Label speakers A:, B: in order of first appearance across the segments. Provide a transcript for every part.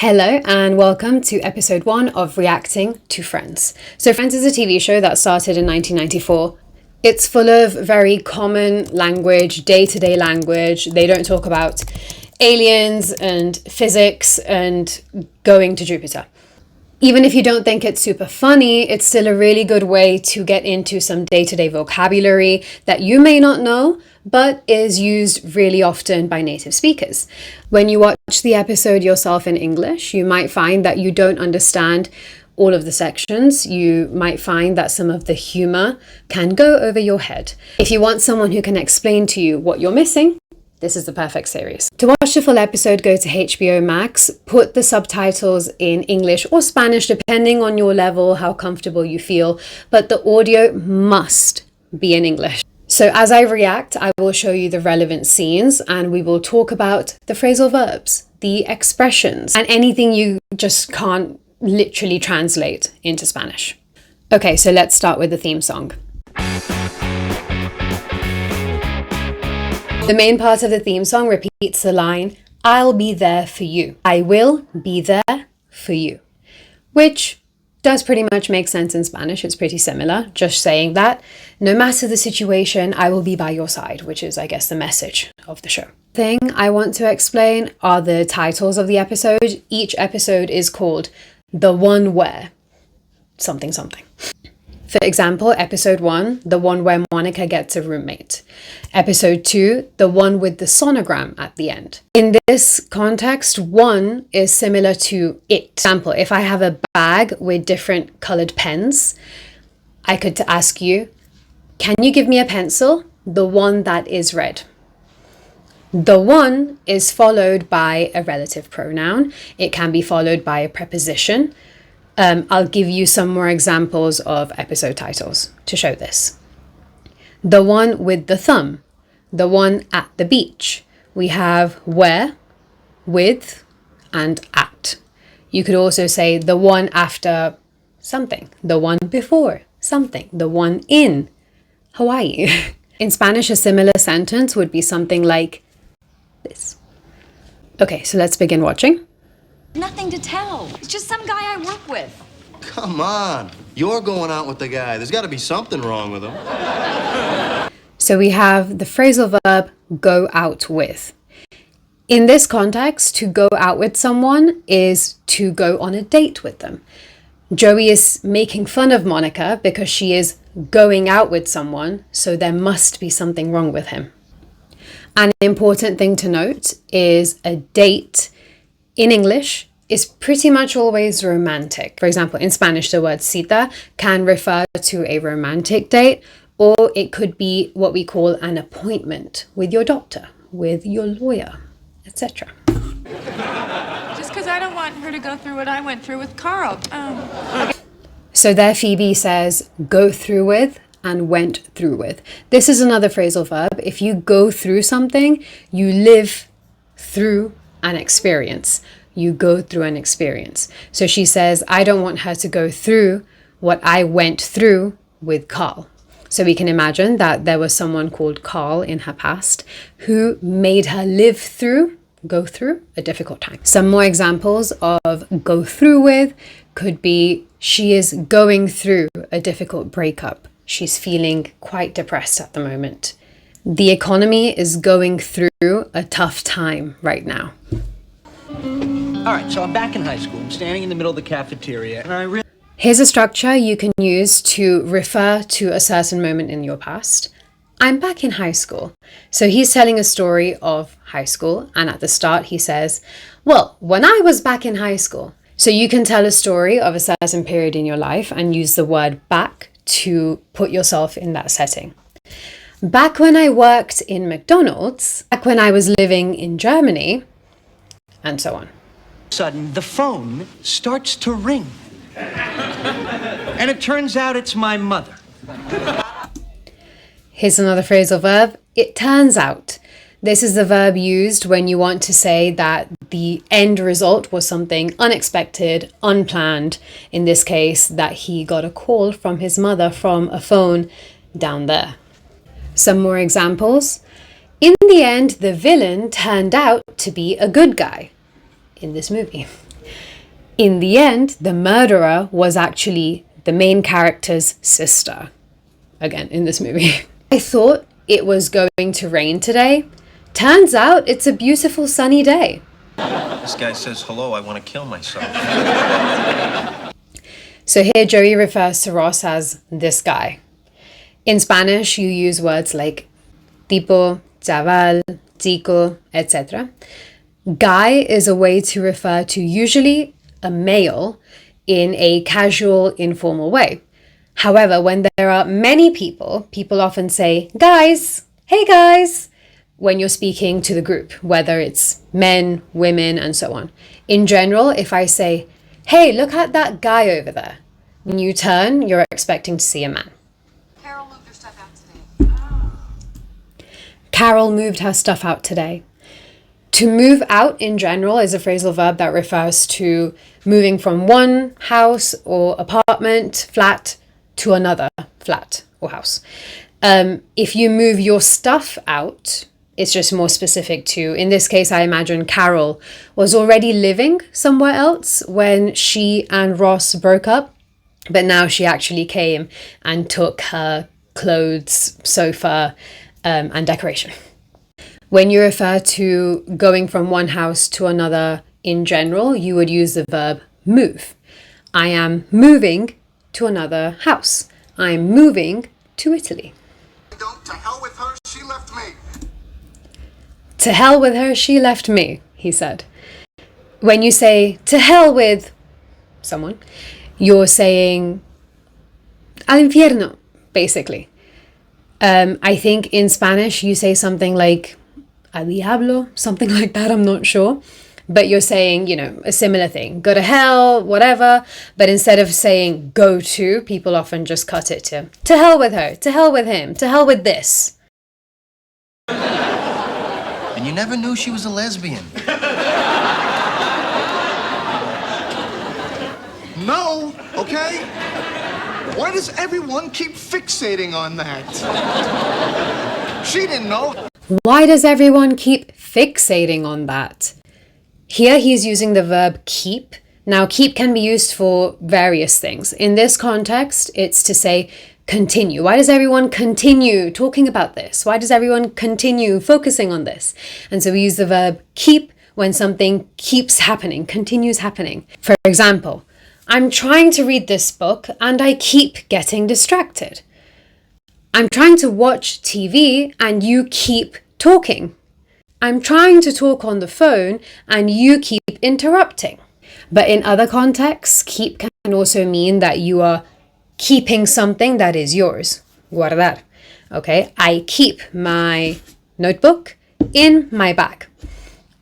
A: Hello and welcome to episode 1 of Reacting to Friends. So Friends is a TV show that started in 1994. It's full of very common language, day-to-day language. They don't talk about aliens and physics and going to Jupiter. Even if you don't think it's super funny, it's still a really good way to get into some day-to-day vocabulary that you may not know, but is used really often by native speakers. When you watch the episode yourself in English, you might find that you don't understand all of the sections. You might find that some of the humor can go over your head. If you want someone who can explain to you what you're missing, this is the perfect series. To watch the full episode, go to HBO Max, put the subtitles in English or Spanish, depending on your level, how comfortable you feel, but the audio must be in English. So as I react, I will show you the relevant scenes and we will talk about the phrasal verbs, the expressions, and anything you just can't literally translate into Spanish. Okay, so let's start with the theme song. The main part of the theme song repeats the line, "I'll be there for you." I will be there for you, which does pretty much make sense in Spanish. It's pretty similar, just saying that no matter the situation, I will be by your side, which is, I guess, the message of the show. Thing I want to explain are the titles of the episode. Each episode is called The One Where something something. For example, episode 1, the one where Monica gets a roommate. Episode 2, the one with the sonogram at the end. In this context, 1 is similar to it. For example, if I have a bag with different colored pens, I could ask you, can you give me a pencil? The one that is red. The one is followed by a relative pronoun. It can be followed by a preposition. I'll give you some more examples of episode titles to show this. The one with the thumb, the one at the beach. We have where, with, and at. You could also say the one after something, the one before something, the one in Hawaii. In Spanish, a similar sentence would be something like this. Okay, so let's begin watching.
B: Nothing to tell. It's just some guy I work with.
C: Come on. You're going out with the guy. There's got to be something wrong with him.
A: So we have the phrasal verb go out with. In this context, to go out with someone is to go on a date with them. Joey is making fun of Monica because she is going out with someone, so there must be something wrong with him. An important thing to note is a date in English is pretty much always romantic. For example, in Spanish, the word cita can refer to a romantic date, or it could be what we call an appointment with your doctor, with your lawyer, etc.
B: Just because I don't want her to go through what I went through with Carl.
A: So there Phoebe says go through with and went through with. This is another phrasal verb. If you go through something, you live through an experience. You go through an experience. So she says, I don't want her to go through what I went through with Carl. So we can imagine that there was someone called Carl in her past who made her go through a difficult time. Some more examples of go through with could be she is going through a difficult breakup. She's feeling quite depressed at the moment. The economy is going through a tough time right now.
D: All right, so I'm back in high school. I'm standing in the middle of the cafeteria, and
A: Here's a structure you can use to refer to a certain moment in your past. I'm back in high school. So he's telling a story of high school, and at the start he says, well, when I was back in high school. So you can tell a story of a certain period in your life and use the word back to put yourself in that setting. Back when I worked in McDonald's, back when I was living in Germany, and so on.
D: sudden, the phone starts to ring. And it turns out it's my mother.
A: Here's another phrasal verb. It turns out. This is the verb used when you want to say that the end result was something unexpected, unplanned. In this case, that he got a call from his mother from a phone down there. Some more examples. In the end, the villain turned out to be a good guy in this movie. In the end, the murderer was actually the main character's sister. Again, in this movie. I thought it was going to rain today. Turns out it's a beautiful sunny day.
C: This guy says hello, I want to kill myself.
A: So here Joey refers to Ross as this guy. In Spanish, you use words like tipo, chaval, chico, etc. Guy is a way to refer to usually a male in a casual, informal way. However, when there are many people, people often say, guys, hey guys, when you're speaking to the group, whether it's men, women, and so on. In general, if I say, hey, look at that guy over there, when you turn, you're expecting to see a man.
B: Carol moved her stuff out today.
A: Carol moved her stuff out today. To move out in general is a phrasal verb that refers to moving from one house or apartment, flat, to another flat or house. If you move your stuff out, it's just more specific to, in this case, I imagine Carol was already living somewhere else when she and Ross broke up, but now she actually came and took her clothes, sofa, and decoration. When you refer to going from one house to another in general, you would use the verb move. I am moving to another house. I'm moving to Italy.
E: To hell with her, she left me.
A: To hell with her, she left me, he said. When you say to hell with someone, you're saying al infierno, basically. I think in Spanish you say something like a diablo, something like that, I'm not sure. But you're saying, a similar thing. Go to hell, whatever. But instead of saying go to, people often just cut it to hell with her, to hell with him, to hell with this.
C: And you never knew she was a lesbian.
E: No, okay? Why does everyone keep fixating on that? She didn't know.
A: Why does everyone keep fixating on that? Here he's using the verb keep. Now, keep can be used for various things. In this context, it's to say continue. Why does everyone continue talking about this? Why does everyone continue focusing on this? And so we use the verb keep when something keeps happening, continues happening. For example, I'm trying to read this book and I keep getting distracted. I'm trying to watch TV and you keep talking. I'm trying to talk on the phone and you keep interrupting. But in other contexts, keep can also mean that you are keeping something that is yours. Guardar. Okay, I keep my notebook in my bag.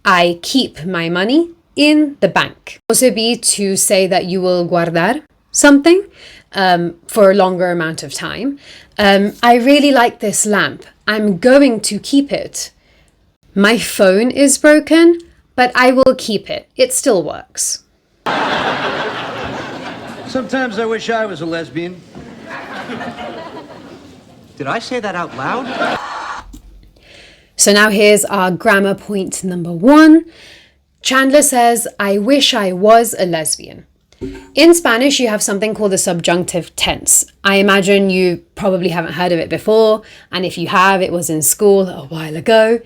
A: I keep my money in the bank. Also be to say that you will guardar something for a longer amount of time. I really like this lamp. I'm going to keep it. My phone is broken, but I will keep it. It still works.
D: Sometimes I wish I was a lesbian. Did I say that out loud?
A: So now here's our grammar point number 1. Chandler says, I wish I was a lesbian. In Spanish, you have something called the subjunctive tense. I imagine you probably haven't heard of it before, and if you have, it was in school a while ago.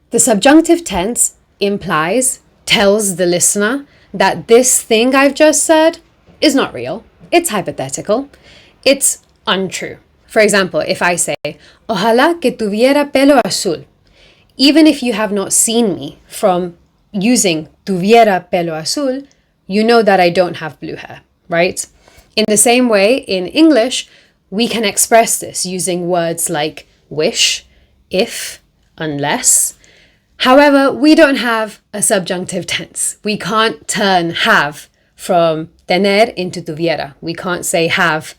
A: The subjunctive tense implies, tells the listener that this thing I've just said is not real. It's hypothetical. It's untrue. For example, if I say, ojalá que tuviera pelo azul, even if you have not seen me from using tuviera pelo azul, you know that I don't have blue hair, right? In the same way, in English, we can express this using words like wish, if, unless. However, we don't have a subjunctive tense. We can't turn have from tener into tuviera. We can't say have.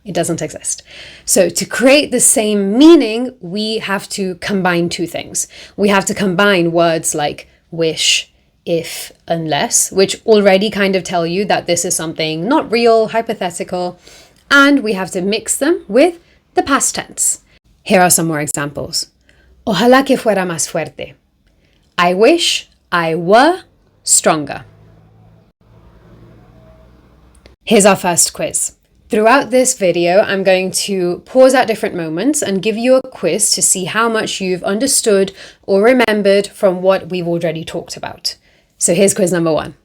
A: It doesn't exist. So to create the same meaning, we have to combine two things. We have to combine words like wish, if, unless, which already kind of tell you that this is something not real, hypothetical, and we have to mix them with the past tense. Here are some more examples. Ojalá que fuera más fuerte. I wish I were stronger. Here's our first quiz. Throughout this video, I'm going to pause at different moments and give you a quiz to see how much you've understood or remembered from what we've already talked about. So here's quiz number 1.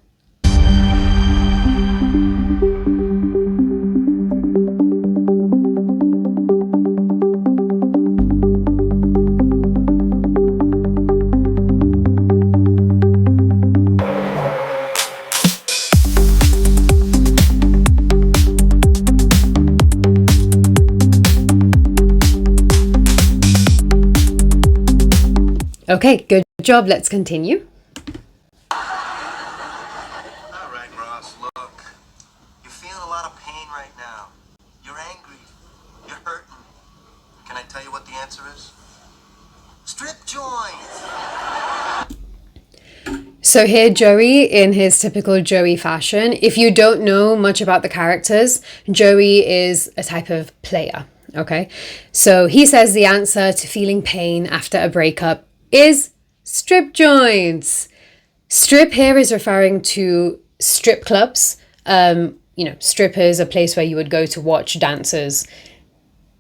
A: Okay, good job. Let's continue.
C: All right, Ross, look. You're feeling a lot of pain right now. You're angry. You're hurting. Can I tell you what the answer is? Strip joints.
A: So here Joey, in his typical Joey fashion, if you don't know much about the characters, Joey is a type of player, okay? So he says the answer to feeling pain after a breakup is strip joints. Strip here is referring to strip clubs. Strippers, a place where you would go to watch dancers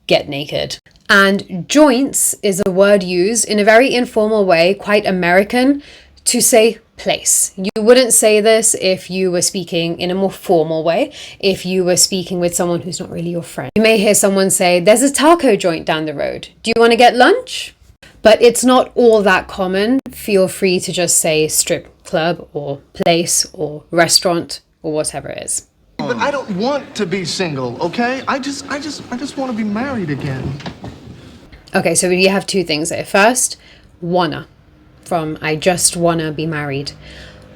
A: get naked. And joints is a word used in a very informal way, quite American, to say place. You wouldn't say this if you were speaking in a more formal way, if you were speaking with someone who's not really your friend. You may hear someone say, "There's a taco joint down the road. Do you want to get lunch?" But it's not all that common. Feel free to just say strip club or place or restaurant or whatever it is.
E: But I don't want to be single, okay? I just want to be married again.
A: Okay, so we have two things there. First, wanna, from I just wanna be married.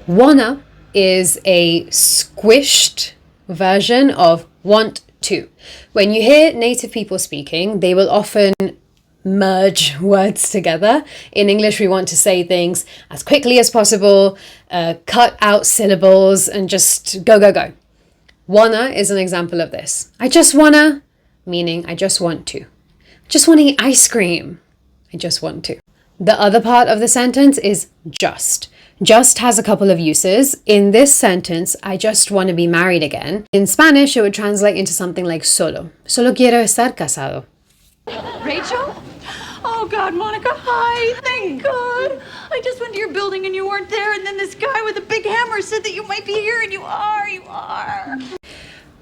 A: Wanna is a squished version of want to. When you hear native people speaking, they will often merge words together. In English, we want to say things as quickly as possible, cut out syllables, and just go, go, go. Wanna is an example of this. I just wanna, meaning I just want to. Just want to eat ice cream. I just want to. The other part of the sentence is just. Just has a couple of uses. In this sentence, I just want to be married again. In Spanish, it would translate into something like solo. Solo quiero estar casado.
B: Rachel? Oh, God, Monica, hi. Thank God. I just went to your building and you weren't there, and then this guy with a big hammer said that you might be here, and you are.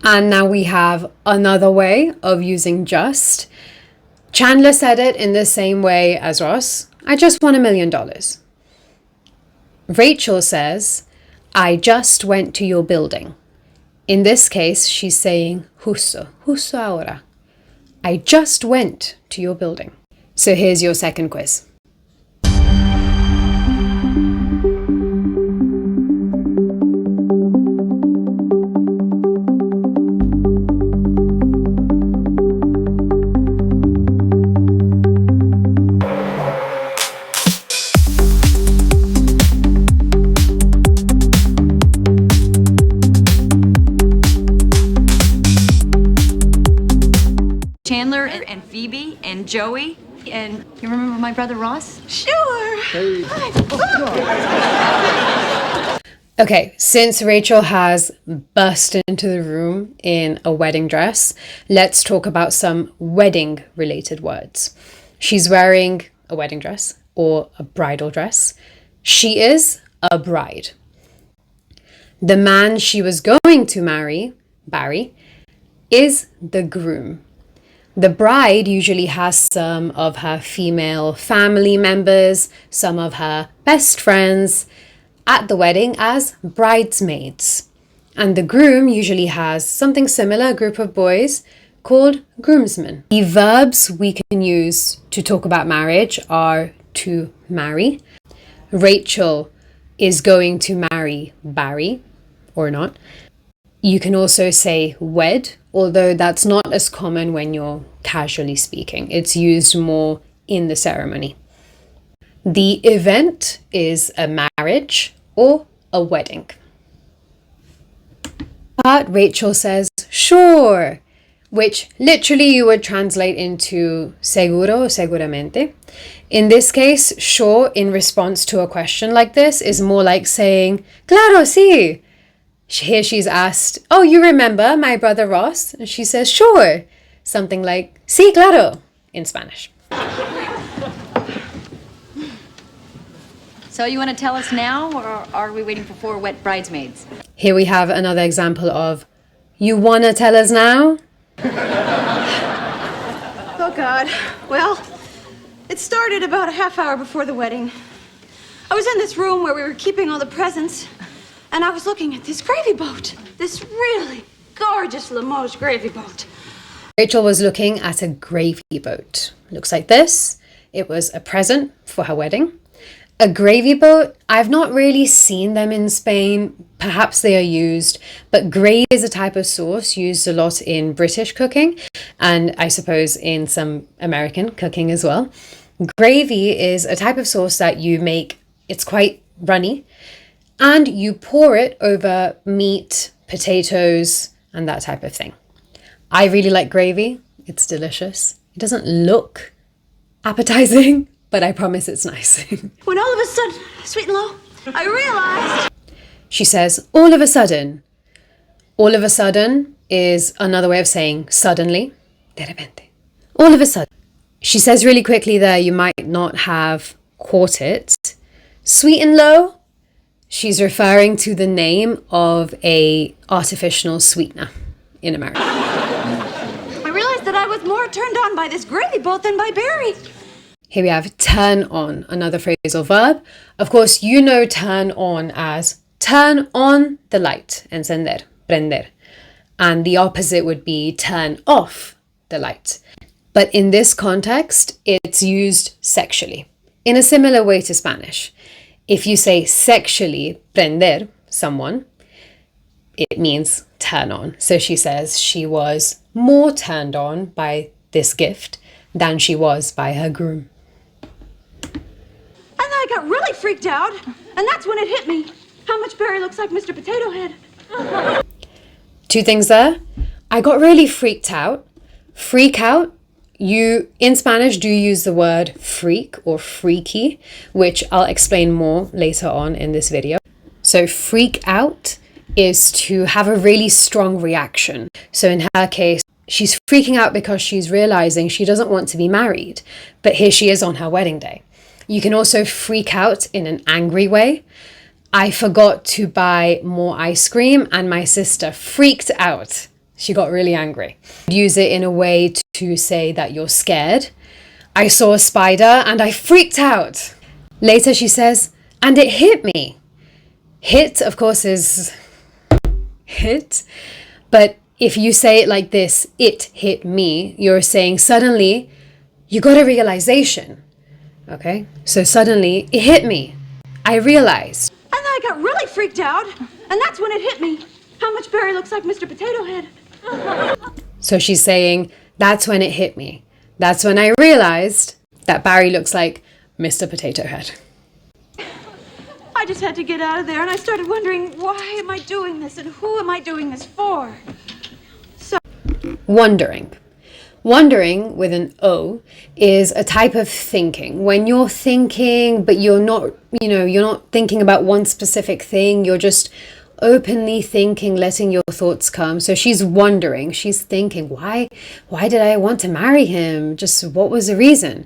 A: And now we have another way of using just. Chandler said it in the same way as Ross. I just won $1 million. Rachel says, I just went to your building. In this case, she's saying justo ahora. I just went to your building. So here's your second quiz.
F: Chandler and Phoebe and Joey. And you remember my brother Ross?
B: Sure.
E: Hey.
A: Okay, since Rachel has burst into the room in a wedding dress, let's talk about some wedding-related words. She's wearing a wedding dress or a bridal dress. She is a bride. The man she was going to marry, Barry, is the groom. The bride usually has some of her female family members, some of her best friends at the wedding as bridesmaids. And the groom usually has something similar, a group of boys called groomsmen. The verbs we can use to talk about marriage are to marry. Rachel is going to marry Barry, or not. You can also say wed, although that's not as common when you're casually speaking. It's used more in the ceremony. The event is a marriage or a wedding. But Rachel says, sure, which literally you would translate into seguro, seguramente. In this case, sure, in response to a question like this, is more like saying, claro, sí. Here she's asked, oh, you remember my brother Ross? And she says, sure. Something like, sí, claro, in Spanish.
F: So you want to tell us now, or are we waiting for 4 wet bridesmaids?
A: Here we have another example of, you wanna tell us now?
B: Oh, God. Well, it started about a half hour before the wedding. I was in this room where we were keeping all the presents, and I was looking at this gravy boat. This really gorgeous Limoges gravy boat.
A: Rachel was looking at a gravy boat. Looks like this. It was a present for her wedding. A gravy boat, I've not really seen them in Spain. Perhaps they are used, but gravy is a type of sauce used a lot in British cooking, and I suppose in some American cooking as well. Gravy is a type of sauce that you make, it's quite runny, and you pour it over meat, potatoes, and that type of thing. I really like gravy. It's delicious. It doesn't look appetizing, but I promise it's nice.
B: When all of a sudden, sweet and low, I realized...
A: She says, all of a sudden. All of a sudden is another way of saying suddenly. De repente. All of a sudden. She says really quickly there, you might not have caught it. Sweet and low, she's referring to the name of a artificial sweetener in America.
B: I realized that I was more turned on by this gravy boat than by Barry.
A: Here we have turn on, another phrasal verb. Of course, you know turn on as turn on the light, encender, prender. And the opposite would be turn off the light. But in this context, it's used sexually, in a similar way to Spanish. If you say sexually prender someone, it means turn on. So she says she was more turned on by this gift than she was by her groom.
B: And then I got really freaked out, and that's when it hit me how much Barry looks like Mr. Potato Head.
A: 2 things there. I got really freaked out. Freak out, you in Spanish do use the word freak or freaky, which I'll explain more later on in this video. So freak out is to have a really strong reaction. So in her case, she's freaking out because she's realizing she doesn't want to be married, but here she is on her wedding day. You can also freak out in an angry way. I forgot to buy more ice cream and my sister freaked out. She got really angry. Use it in a way to say that you're scared. I saw a spider and I freaked out. Later she says, and it hit me. Hit, of course, is hit, but if you say it like this, it hit me, you're saying suddenly you got a realization. Okay, so suddenly it hit me. I realized.
B: And then I got really freaked out, and that's when it hit me how much Barry looks like Mr. Potato Head.
A: So she's saying, that's when it hit me. That's when I realized that Barry looks like Mr. Potato Head.
B: I just had to get out of there, and I started wondering, why am I doing this, and who am I doing this for?
A: Wondering. Wondering with an O is a type of thinking. When you're thinking, but you're not thinking about one specific thing, you're just openly thinking, letting your thoughts come. So she's wondering, she's thinking, why did I want to marry him? Just what was the reason?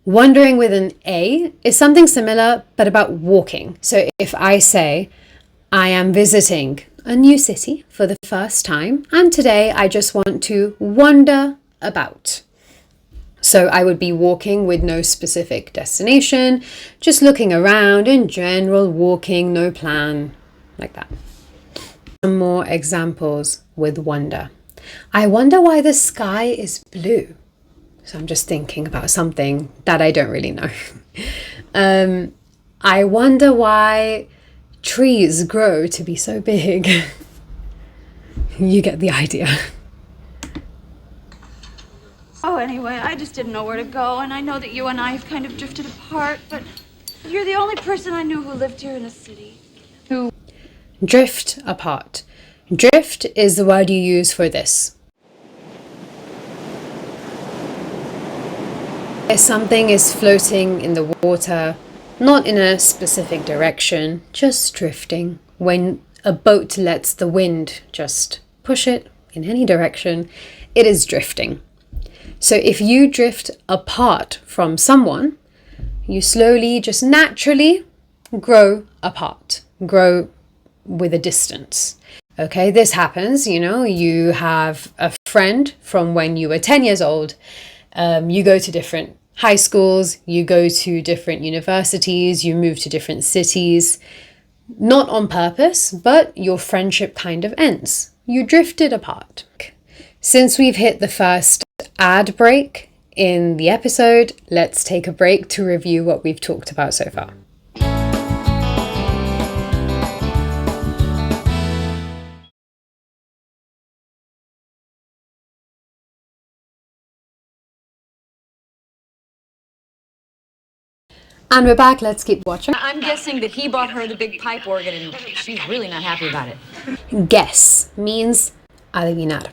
A: Wondering with an A is something similar, but about walking. So if I say, I am visiting a new city for the first time, and today I just want to wander about. So I would be walking with no specific destination, just looking around in general, walking, no plan, like that. Some more examples with wonder. I wonder why the sky is blue. So I'm just thinking about something that I don't really know. I wonder why trees grow to be so big. You get the idea.
B: Oh, anyway, I just didn't know where to go, and I know that you and I have kind of drifted apart, but you're the only person I knew who lived here in the city. Who?
A: Drift apart. Drift is the word you use for this. If something is floating in the water, not in a specific direction, just drifting. When a boat lets the wind just push it in any direction, it is drifting. So if you drift apart from someone, you slowly, just naturally grow apart, grow with a distance. Okay, this happens, you have a friend from when you were 10 years old. You go to different high schools, you go to different universities, you move to different cities, not on purpose, but your friendship kind of ends. You drifted apart. Since we've hit the first ad break in the episode, let's take a break to review what we've talked about so far. And we're back, let's keep watching.
F: I'm guessing that he bought her the big pipe organ and she's really not happy about it.
A: Guess means adivinar.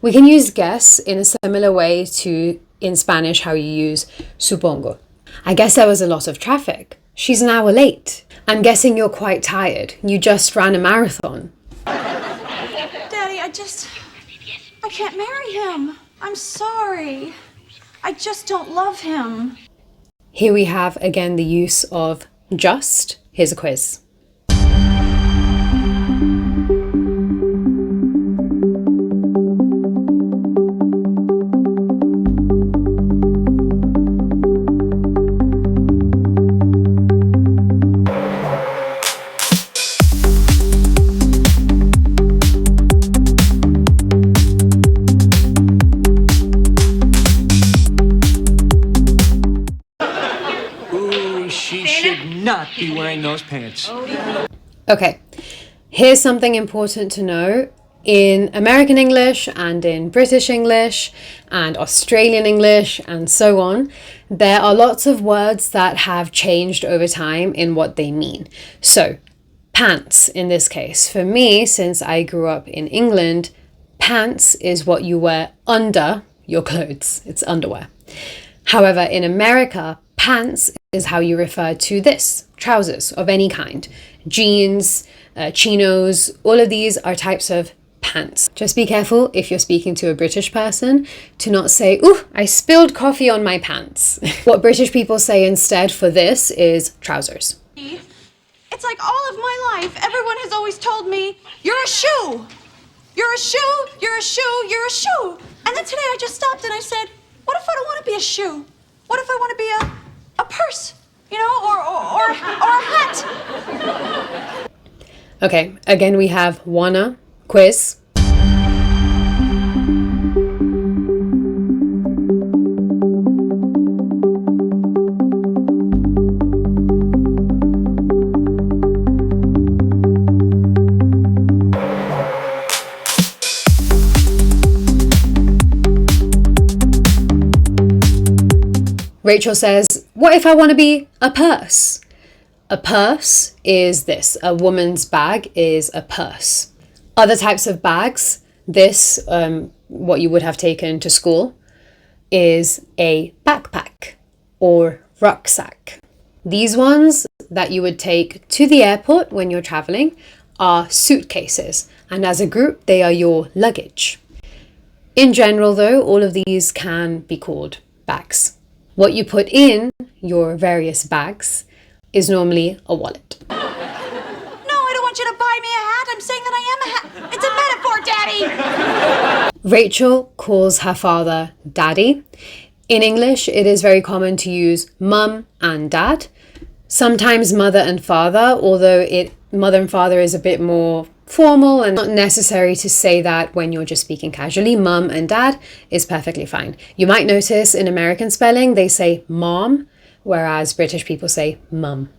A: We can use guess in a similar way to in Spanish how you use supongo. I guess there was a lot of traffic. She's an hour late. I'm guessing you're quite tired. You just ran a marathon.
B: Daddy, I can't marry him. I'm sorry. I just don't love him.
A: Here we have again the use of just. Here's a quiz.
D: Not be wearing those pants.
A: Okay, here's something important to know. In American English and in British English and Australian English and so on, there are lots of words that have changed over time in what they mean. So, pants in this case. For me, since I grew up in England, pants is what you wear under your clothes. It's underwear. However, in America, pants is how you refer to this, trousers of any kind. Jeans, chinos, all of these are types of pants. Just be careful if you're speaking to a British person to not say, "Ooh, I spilled coffee on my pants." What British people say instead for this is trousers.
B: It's like all of my life, everyone has always told me, "You're a shoe. You're a shoe, you're a shoe, you're a shoe." And then today I just stopped and I said, what if I don't want to be a shoe? What if I want to be a purse, or a hat?
A: Okay, again we have wanna, quiz. Rachel says, what if I want to be a purse? A purse is this. A woman's bag is a purse. Other types of bags, this, what you would have taken to school, is a backpack or rucksack. These ones that you would take to the airport when you're traveling are suitcases. And as a group, they are your luggage. In general, though, all of these can be called bags. What you put in your various bags is normally a wallet.
B: No, I don't want you to buy me a hat. I'm saying that I am a hat. It's a metaphor, Daddy.
A: Rachel calls her father Daddy. In English, it is very common to use mum and dad. Sometimes mother and father, although mother and father is a bit more formal and not necessary to say that when you're just speaking casually. Mum and dad is perfectly fine. You might notice in American spelling, they say mom, whereas British people say mum.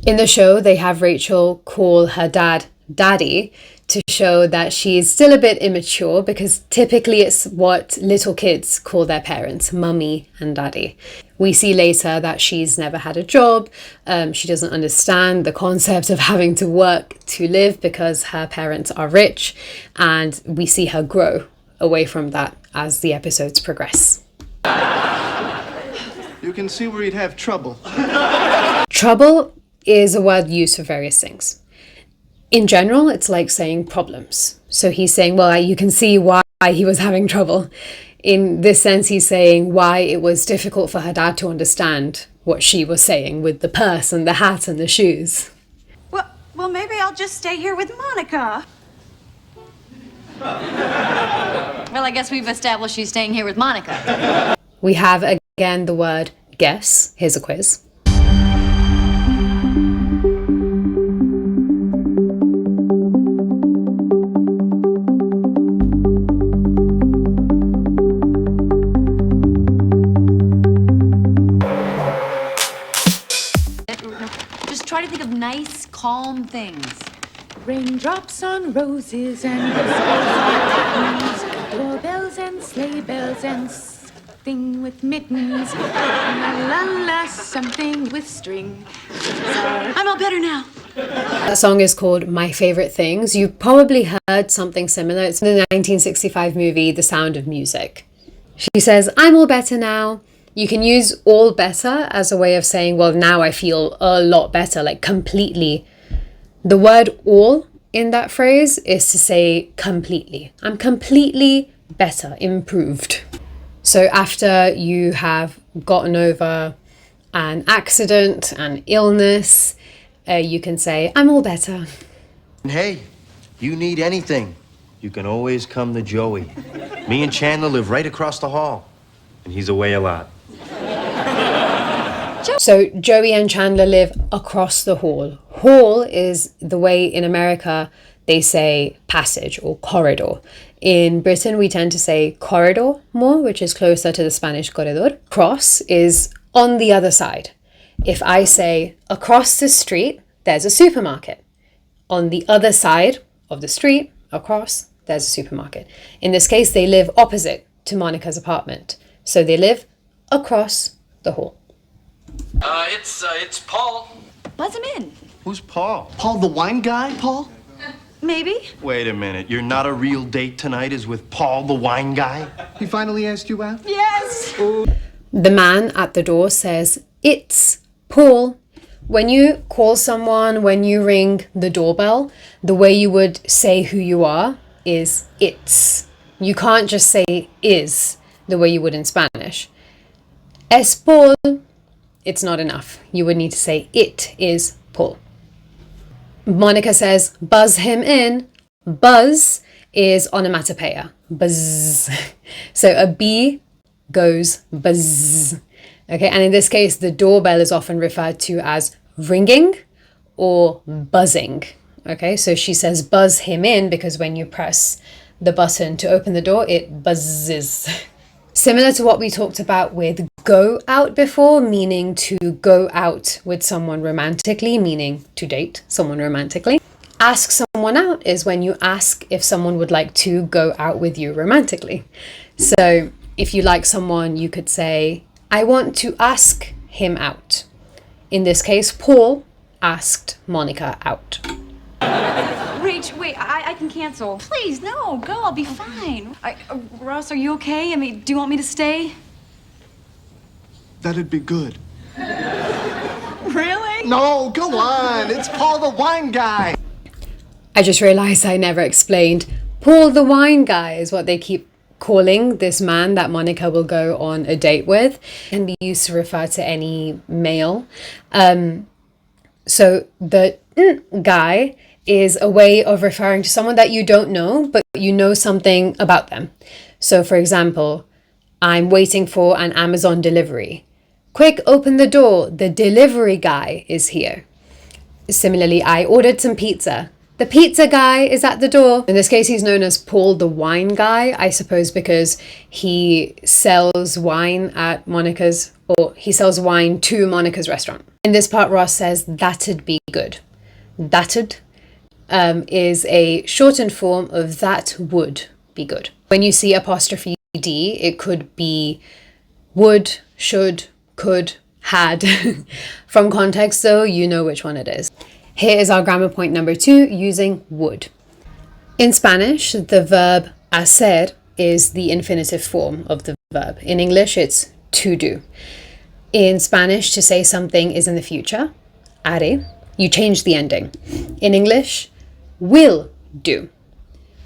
A: In the show, they have Rachel call her dad Daddy to show that she's still a bit immature, because typically it's what little kids call their parents, mummy and daddy. We see later that she's never had a job. She doesn't understand the concept of having to work to live because her parents are rich, and we see her grow away from that as the episodes progress.
E: You can see where you'd have trouble.
A: Trouble is a word used for various things. In general, it's like saying problems. So he's saying, well, you can see why he was having trouble. In this sense, he's saying why it was difficult for her dad to understand what she was saying with the purse and the hat and the shoes.
B: Well, maybe I'll just stay here with Monica.
F: Well, I guess we've established she's staying here with Monica.
A: We have again the word guess. Here's a quiz.
F: Just try to think of nice, calm things.
G: Raindrops on roses and whispers, doorbells and sleigh bells and thing with mittens, la la la, something with string.
B: I'm all better now.
A: That song is called My Favorite Things. You've probably heard something similar. It's in the 1965 movie The Sound of Music. She says, I'm all better now. You can use all better as a way of saying, well, now I feel a lot better, like completely. The word all in that phrase is to say completely. I'm completely better, improved. So after you have gotten over an accident, an illness, you can say, I'm all better.
C: And hey, you need anything, you can always come to Joey. Me and Chandler live right across the hall, and he's away a lot.
A: So Joey and Chandler live across the hall. Hall is the way in America they say passage or corridor. In Britain, we tend to say corridor more, which is closer to the Spanish corredor. Cross is on the other side. If I say across the street, there's a supermarket. On the other side of the street, across, there's a supermarket. In this case, they live opposite to Monica's apartment. So they live across the hall.
H: It's Paul.
F: Buzz him in.
C: Who's Paul?
E: Paul the wine guy, Paul?
B: Maybe.
C: Wait a minute, you're not a real date tonight is with Paul the wine guy?
E: He finally asked you out?
B: Yes.
A: The man at the door says, it's Paul. When you call someone, when you ring the doorbell, the way you would say who you are is it's. You can't just say is the way you would in Spanish. Es Paul, it's not enough. You would need to say it is Paul. Monica says, buzz him in. Buzz is onomatopoeia. Buzz. So a B goes buzz. Okay, and in this case, the doorbell is often referred to as ringing or buzzing. Okay, so she says buzz him in because when you press the button to open the door, it buzzes. Similar to what we talked about with go out before, meaning to go out with someone romantically, meaning to date someone romantically. Ask someone out is when you ask if someone would like to go out with you romantically. So if you like someone, you could say, I want to ask him out. In this case, Paul asked Monica out.
F: Rach, wait, I can cancel. Please, no, go, I'll be fine. Ross, are you okay? I mean, do you want me to stay?
E: That'd be good.
F: Really?
E: No, go on. It's Paul the wine guy.
A: I just realized I never explained. Paul the wine guy is what they keep calling this man that Monica will go on a date with, and be used to refer to any male. So the guy is a way of referring to someone that you don't know, but you know something about them. So for example, I'm waiting for an Amazon delivery. Quick, open the door. The delivery guy is here. Similarly, I ordered some pizza. The pizza guy is at the door. In this case, he's known as Paul the wine guy, I suppose because he sells wine at Monica's, or he sells wine to Monica's restaurant. In this part, Ross says, that'd be good. That'd is a shortened form of that would be good. When you see apostrophe D, it could be would, should, could, had. From context though, you know which one it is. Here is our grammar point number 2 using would. In Spanish, the verb hacer is the infinitive form of the verb. In English, it's to do. In Spanish, to say something is in the future, haré. You change the ending. In English, will do.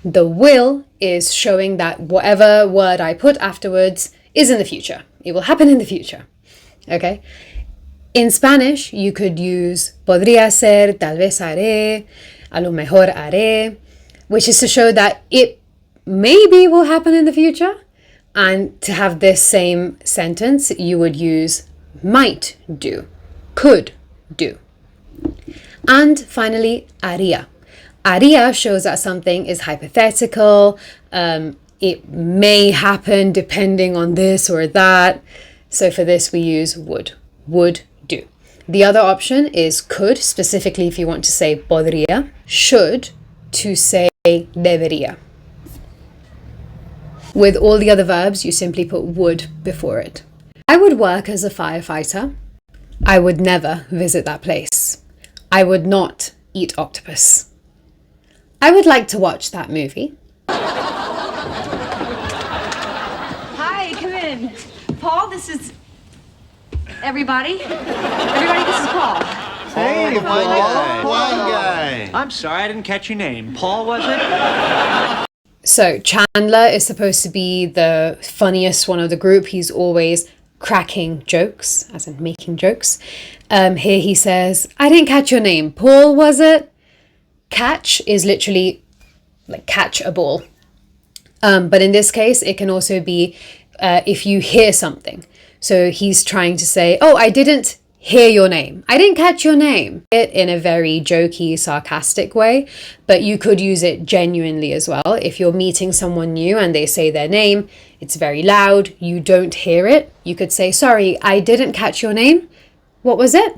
A: The will is showing that whatever word I put afterwards is in the future. It will happen in the future. Okay? In Spanish, you could use podría ser, tal vez haré, a lo mejor haré, which is to show that it maybe will happen in the future. And to have this same sentence, you would use might do, could do. And finally, haría. Haría shows that something is hypothetical. It may happen depending on this or that. So for this, we use would do. The other option is could, specifically if you want to say podría. Should, to say debería. With all the other verbs, you simply put would before it. I would work as a firefighter. I would never visit that place. I would not eat octopus. I would like to watch that movie.
F: Hi, come in. Paul, this is everybody. Everybody, this is Paul.
D: Hey,
C: One guy.
D: I'm sorry, I didn't catch your name. Paul, was it?
A: So Chandler is supposed to be the funniest one of the group. He's always cracking jokes, as in making jokes. Here he says, I didn't catch your name. Paul, was it? Catch is literally like catch a ball. But in this case, it can also be if you hear something. So he's trying to say, oh, I didn't hear your name. I didn't catch your name. It in a very jokey, sarcastic way, but you could use it genuinely as well. If you're meeting someone new and they say their name, it's very loud, you don't hear it. You could say, sorry, I didn't catch your name. What was it?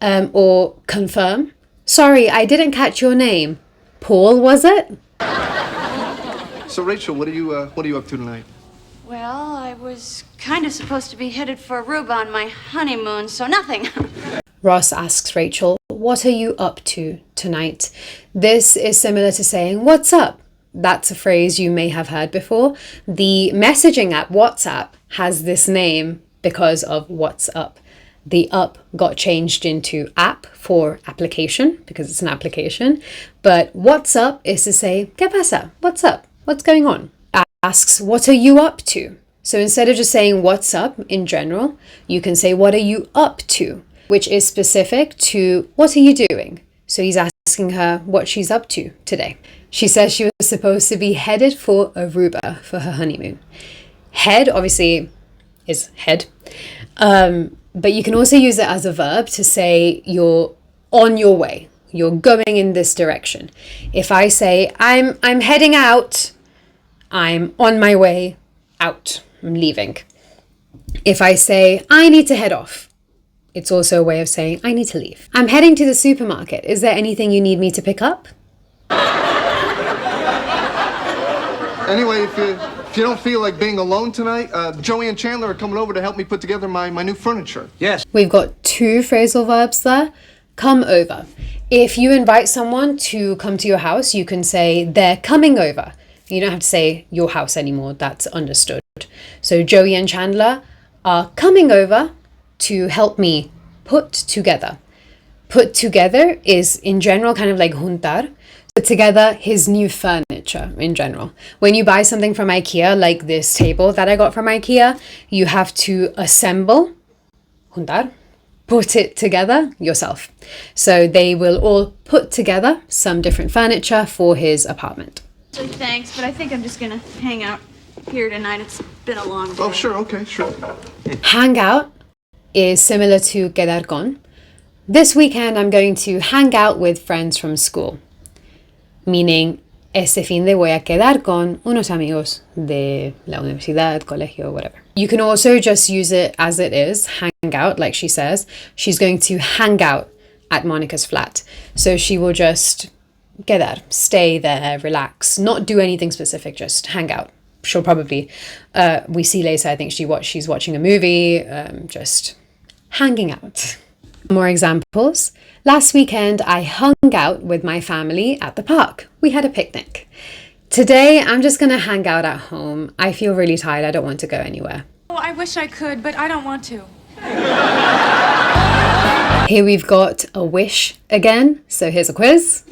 A: Or confirm. Sorry, I didn't catch your name. Paul, was it?
E: So Rachel, what are you up to tonight?
B: Well, I was kind of supposed to be headed for Aruba on my honeymoon, so nothing.
A: Ross asks Rachel, what are you up to tonight? This is similar to saying, what's up? That's a phrase you may have heard before. The messaging app WhatsApp has this name because of what's up. The up got changed into app for application because it's an application. But what's up is to say, ¿Qué pasa? What's up? What's going on? Asks, what are you up to? So instead of just saying what's up in general, you can say, what are you up to? Which is specific to what are you doing? So he's asking her what she's up to today. She says she was supposed to be headed for Aruba for her honeymoon. Head obviously is head. But you can also use it as a verb to say you're on your way. You're going in this direction. If I say, I'm heading out, I'm on my way out. I'm leaving. If I say, I need to head off, it's also a way of saying, I need to leave. I'm heading to the supermarket. Is there anything you need me to pick up?
E: Anyway, if you don't feel like being alone tonight, Joey and Chandler are coming over to help me put together my new furniture.
D: Yes.
A: We've got two phrasal verbs there. Come over. If you invite someone to come to your house, you can say, they're coming over. You don't have to say your house anymore. That's understood. So Joey and Chandler are coming over to help me put together. Put together is in general kind of like juntar. Put together his new furniture in general. When you buy something from IKEA, like this table that I got from IKEA, you have to assemble, juntar, put it together yourself. So they will all put together some different furniture for his apartment.
B: Thanks, but I think I'm just gonna hang out here tonight. It's been a long day.
E: Oh, sure, okay, sure.
A: Hang out is similar to quedar con. This weekend I'm going to hang out with friends from school. Meaning, este fin de voy a quedar con unos amigos de la universidad, colegio, whatever. You can also just use it as it is, hang out, like she says. She's going to hang out at Monica's flat. So she will just quedar, stay there, relax, not do anything specific, just hang out. She'll probably, we see later, I think she's watching a movie, just hanging out. More examples. Last weekend, I hung out with my family at the park. We had a picnic. Today, I'm just gonna hang out at home. I feel really tired. I don't want to go anywhere.
G: Oh, I wish I could, but I don't want to.
A: Here we've got a wish again. So here's a quiz.